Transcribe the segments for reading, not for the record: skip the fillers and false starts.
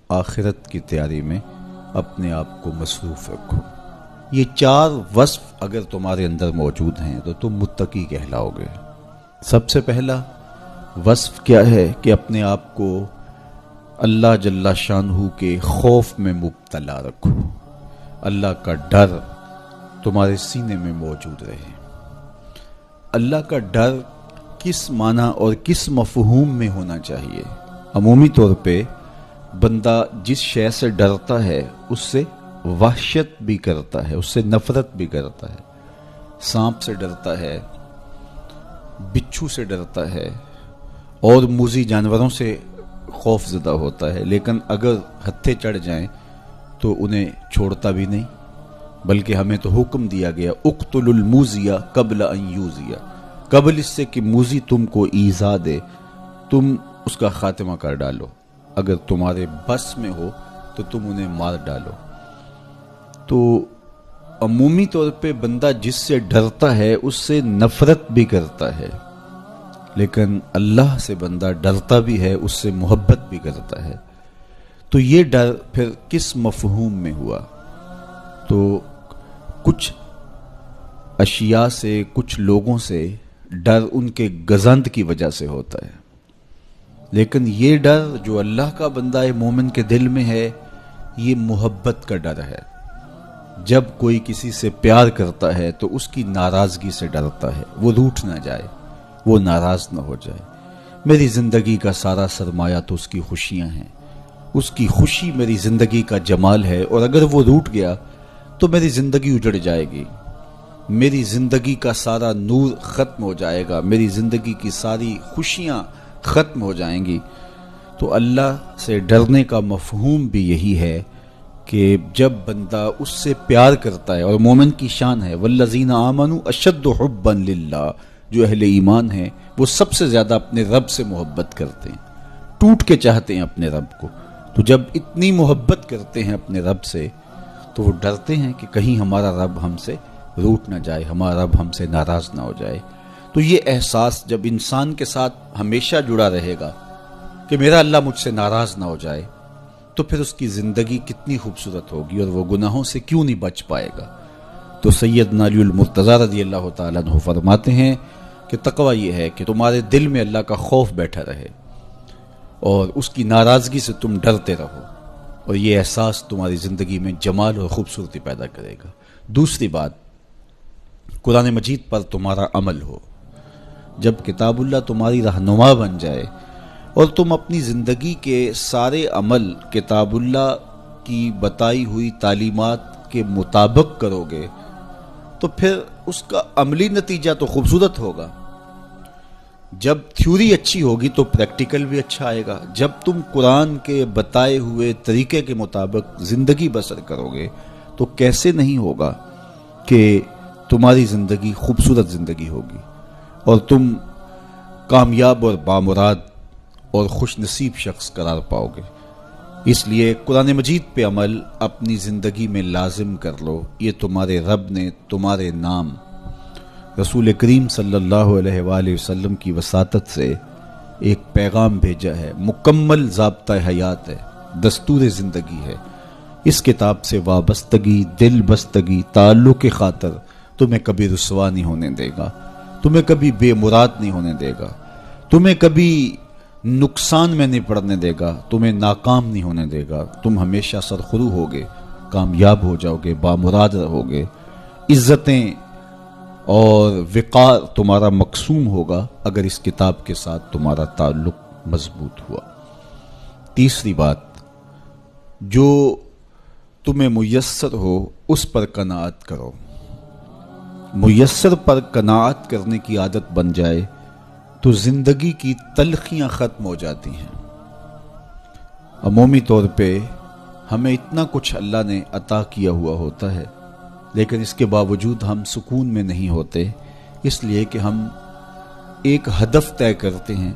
آخرت کی تیاری میں اپنے آپ کو مصروف رکھو۔ یہ 4 وصف اگر تمہارے اندر موجود ہیں تو تم متقی کہلاؤ گے۔ سب سے پہلا وصف کیا ہے کہ اپنے آپ کو اللہ جل شانہ کے خوف میں مبتلا رکھو، اللہ کا ڈر تمہارے سینے میں موجود رہے۔ اللہ کا ڈر کس معنی اور کس مفہوم میں ہونا چاہیے؟ عمومی طور پہ بندہ جس شے سے ڈرتا ہے اس سے وحشت بھی کرتا ہے، اس سے نفرت بھی کرتا ہے۔ سانپ سے ڈرتا ہے، بچھو سے ڈرتا ہے اور موذی جانوروں سے خوف زدہ ہوتا ہے، لیکن اگر ہتھے چڑھ جائیں تو انہیں چھوڑتا بھی نہیں، بلکہ ہمیں تو حکم دیا گیا اقتل الموذی قبل ان یوذی، قبل اس سے کہ موذی تم کو ایذا دے تم اس کا خاتمہ کر ڈالو، اگر تمہارے بس میں ہو تو تم انہیں مار ڈالو۔ تو عمومی طور پہ بندہ جس سے ڈرتا ہے اس سے نفرت بھی کرتا ہے، لیکن اللہ سے بندہ ڈرتا بھی ہے، اس سے محبت بھی کرتا ہے۔ تو یہ ڈر پھر کس مفہوم میں ہوا؟ تو کچھ اشیاء سے، کچھ لوگوں سے ڈر ان کے گزند کی وجہ سے ہوتا ہے، لیکن یہ ڈر جو اللہ کا بندہ مومن کے دل میں ہے یہ محبت کا ڈر ہے۔ جب کوئی کسی سے پیار کرتا ہے تو اس کی ناراضگی سے ڈرتا ہے، وہ روٹھ نہ جائے، وہ ناراض نہ ہو جائے۔ میری زندگی کا سارا سرمایہ تو اس کی خوشیاں ہیں، اس کی خوشی میری زندگی کا جمال ہے، اور اگر وہ روٹ گیا تو میری زندگی اجڑ جائے گی، میری زندگی کا سارا نور ختم ہو جائے گا، میری زندگی کی ساری خوشیاں ختم ہو جائیں گی۔ تو اللہ سے ڈرنے کا مفہوم بھی یہی ہے کہ جب بندہ اس سے پیار کرتا ہے، اور مومن کی شان ہے والذین آمنوا اشد حبا للہ، جو اہل ایمان ہیں وہ سب سے زیادہ اپنے رب سے محبت کرتے ہیں، ٹوٹ کے چاہتے ہیں اپنے رب کو۔ تو جب اتنی محبت کرتے ہیں اپنے رب سے تو وہ ڈرتے ہیں کہ کہیں ہمارا رب ہم سے روٹ نہ جائے، ہمارا رب ہم سے ناراض نہ ہو جائے۔ تو یہ احساس جب انسان کے ساتھ ہمیشہ جڑا رہے گا کہ میرا اللہ مجھ سے ناراض نہ ہو جائے، تو پھر اس کی زندگی کتنی خوبصورت ہوگی اور وہ گناہوں سے کیوں نہیں بچ پائے گا۔ تو سیدنا علی المرتضیٰ رضی اللہ تعالیٰ عنہ فرماتے ہیں کہ تقوی یہ ہے کہ تمہارے دل میں اللہ کا خوف بیٹھا رہے اور اس کی ناراضگی سے تم ڈرتے رہو، اور یہ احساس تمہاری زندگی میں جمال اور خوبصورتی پیدا کرے گا۔ دوسری بات، قرآن مجید پر تمہارا عمل ہو۔ جب کتاب اللہ تمہاری رہنما بن جائے اور تم اپنی زندگی کے سارے عمل کتاب اللہ کی بتائی ہوئی تعلیمات کے مطابق کرو گے تو پھر اس کا عملی نتیجہ تو خوبصورت ہوگا۔ جب تھیوری اچھی ہوگی تو پریکٹیکل بھی اچھا آئے گا۔ جب تم قرآن کے بتائے ہوئے طریقے کے مطابق زندگی بسر کرو گے تو کیسے نہیں ہوگا کہ تمہاری زندگی خوبصورت زندگی ہوگی اور تم کامیاب اور بامراد اور خوش نصیب شخص قرار پاؤ گے۔ اس لیے قرآن مجید پہ عمل اپنی زندگی میں لازم کر لو۔ یہ تمہارے رب نے تمہارے نام رسول کریم صلی اللہ علیہ وآلہ وسلم کی وساطت سے ایک پیغام بھیجا ہے، مکمل ضابطہ حیات ہے، دستور زندگی ہے۔ اس کتاب سے وابستگی، دل بستگی، تعلق کی خاطر تمہیں کبھی رسوا نہیں ہونے دے گا، تمہیں کبھی بے مراد نہیں ہونے دے گا، تمہیں کبھی نقصان میں نہیں پڑنے دے گا، تمہیں ناکام نہیں ہونے دے گا۔ تم ہمیشہ سرخرو ہوگے، کامیاب ہو جاؤ گے، بامراد رہو گے، عزتیں اور وقار تمہارا مقسوم ہوگا اگر اس کتاب کے ساتھ تمہارا تعلق مضبوط ہوا۔ تیسری بات، جو تمہیں میسر ہو اس پر قناعت کرو۔ میسر پر قناعت کرنے کی عادت بن جائے تو زندگی کی تلخیاں ختم ہو جاتی ہیں۔ عمومی طور پہ ہمیں اتنا کچھ اللہ نے عطا کیا ہوا ہوتا ہے، لیکن اس کے باوجود ہم سکون میں نہیں ہوتے، اس لیے کہ ہم ایک ہدف طے کرتے ہیں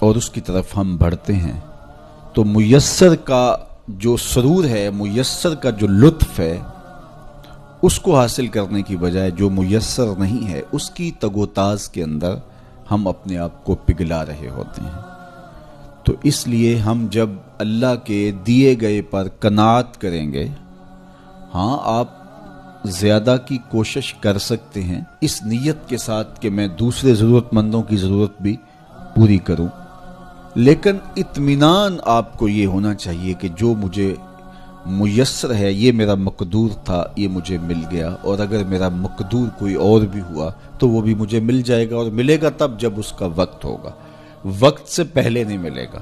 اور اس کی طرف ہم بڑھتے ہیں۔ تو میسر کا جو سرور ہے، میسر کا جو لطف ہے، اس کو حاصل کرنے کی بجائے جو میسر نہیں ہے اس کی تگ و تاز کے اندر ہم اپنے آپ کو پگھلا رہے ہوتے ہیں۔ تو اس لیے ہم جب اللہ کے دیے گئے پر قناعت کریں گے، ہاں آپ زیادہ کی کوشش کر سکتے ہیں اس نیت کے ساتھ کہ میں دوسرے ضرورت مندوں کی ضرورت بھی پوری کروں، لیکن اطمینان آپ کو یہ ہونا چاہیے کہ جو مجھے میسر ہے، یہ میرا مقدور تھا، یہ مجھے مل گیا، اور اگر میرا مقدور کوئی اور بھی ہوا تو وہ بھی مجھے مل جائے گا، اور ملے گا تب جب اس کا وقت ہوگا، وقت سے پہلے نہیں ملے گا۔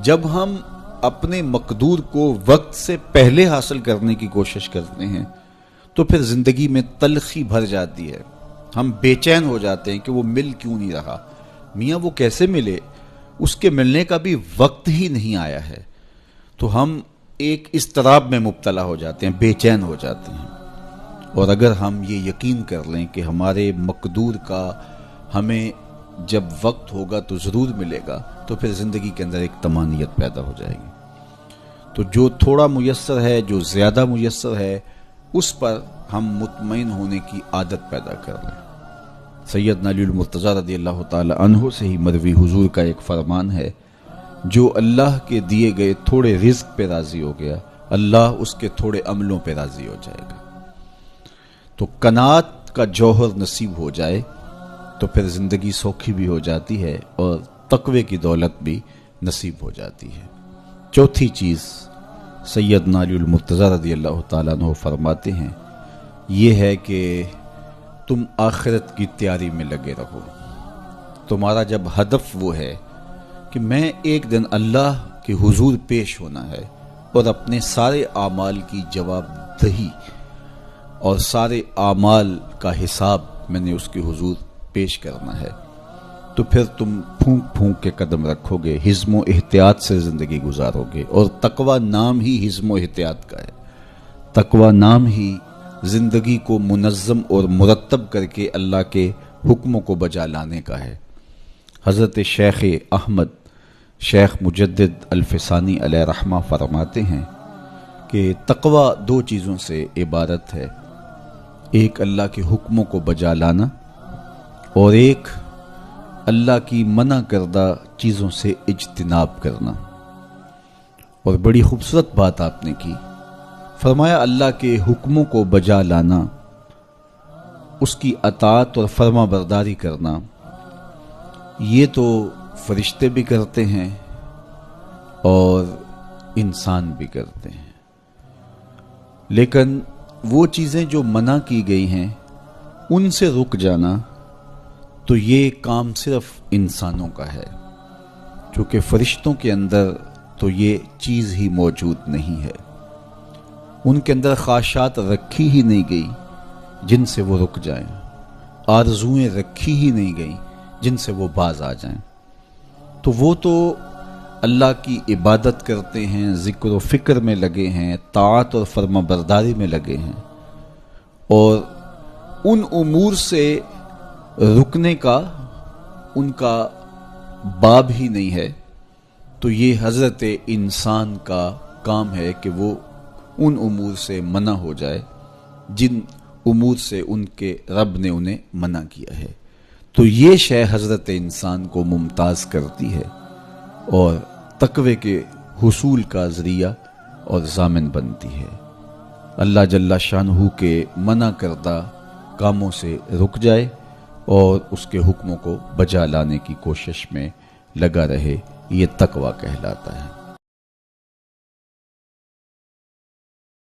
جب ہم اپنے مقدور کو وقت سے پہلے حاصل کرنے کی کوشش کرتے ہیں تو پھر زندگی میں تلخی بھر جاتی ہے، ہم بے چین ہو جاتے ہیں کہ وہ مل کیوں نہیں رہا، میاں وہ کیسے ملے، اس کے ملنے کا بھی وقت ہی نہیں آیا ہے۔ تو ہم ایک اضطراب میں مبتلا ہو جاتے ہیں، بے چین ہو جاتے ہیں۔ اور اگر ہم یہ یقین کر لیں کہ ہمارے مقدور کا ہمیں جب وقت ہوگا تو ضرور ملے گا، تو پھر زندگی کے اندر ایک طمانینت پیدا ہو جائے گی۔ تو جو تھوڑا میسر ہے، جو زیادہ میسر ہے، اس پر ہم مطمئن ہونے کی عادت پیدا کر لیں۔ سیدنا علی المرتضیٰ رضی اللہ تعالی عنہ سے ہی مروی حضور کا ایک فرمان ہے، جو اللہ کے دیے گئے تھوڑے رزق پہ راضی ہو گیا، اللہ اس کے تھوڑے عملوں پہ راضی ہو جائے گا۔ تو قناعت کا جوہر نصیب ہو جائے تو پھر زندگی سوکھی بھی ہو جاتی ہے اور تقوی کی دولت بھی نصیب ہو جاتی ہے۔ چوتھی چیز سیدنا علی المرتضیٰ رضی اللہ تعالیٰ عنہ فرماتے ہیں، یہ ہے کہ تم آخرت کی تیاری میں لگے رہو۔ تمہارا جب ہدف وہ ہے کہ میں ایک دن اللہ کے حضور پیش ہونا ہے اور اپنے سارے اعمال کی جواب دہی اور سارے اعمال کا حساب میں نے اس کے حضور پیش کرنا ہے، تو پھر تم پھونک پھونک کے قدم رکھو گے، حزم و احتیاط سے زندگی گزارو گے، اور تقوی نام ہی حزم و احتیاط کا ہے۔ تقوی نام ہی زندگی کو منظم اور مرتب کر کے اللہ کے حکموں کو بجا لانے کا ہے۔ حضرت شیخ احمد شیخ مجدد الفسانی علیہ رحمہ فرماتے ہیں کہ تقوی دو چیزوں سے عبارت ہے، ایک اللہ کے حکموں کو بجا لانا، اور ایک اللہ کی منع کردہ چیزوں سے اجتناب کرنا۔ اور بڑی خوبصورت بات آپ نے کی، فرمایا اللہ کے حکموں کو بجا لانا، اس کی اطاعت اور فرما برداری کرنا، یہ تو فرشتے بھی کرتے ہیں اور انسان بھی کرتے ہیں، لیکن وہ چیزیں جو منع کی گئی ہیں ان سے رک جانا تو یہ کام صرف انسانوں کا ہے، چونکہ فرشتوں کے اندر تو یہ چیز ہی موجود نہیں ہے، ان کے اندر خواہشات رکھی ہی نہیں گئی جن سے وہ رک جائیں، آرزوئیں رکھی ہی نہیں گئیں جن سے وہ باز آ جائیں۔ تو وہ تو اللہ کی عبادت کرتے ہیں، ذکر و فکر میں لگے ہیں، طاعت اور فرما برداری میں لگے ہیں، اور ان امور سے رکنے کا ان کا باب ہی نہیں ہے، تو یہ حضرت انسان کا کام ہے کہ وہ ان امور سے منع ہو جائے جن امور سے ان کے رب نے انہیں منع کیا ہے۔ تو یہ شے حضرت انسان کو ممتاز کرتی ہے اور تقوی کے حصول کا ذریعہ اور ضامن بنتی ہے۔ اللہ جل شانہ کے منع کردہ کاموں سے رک جائے اور اس کے حکموں کو بجا لانے کی کوشش میں لگا رہے، یہ تقوی کہلاتا ہے۔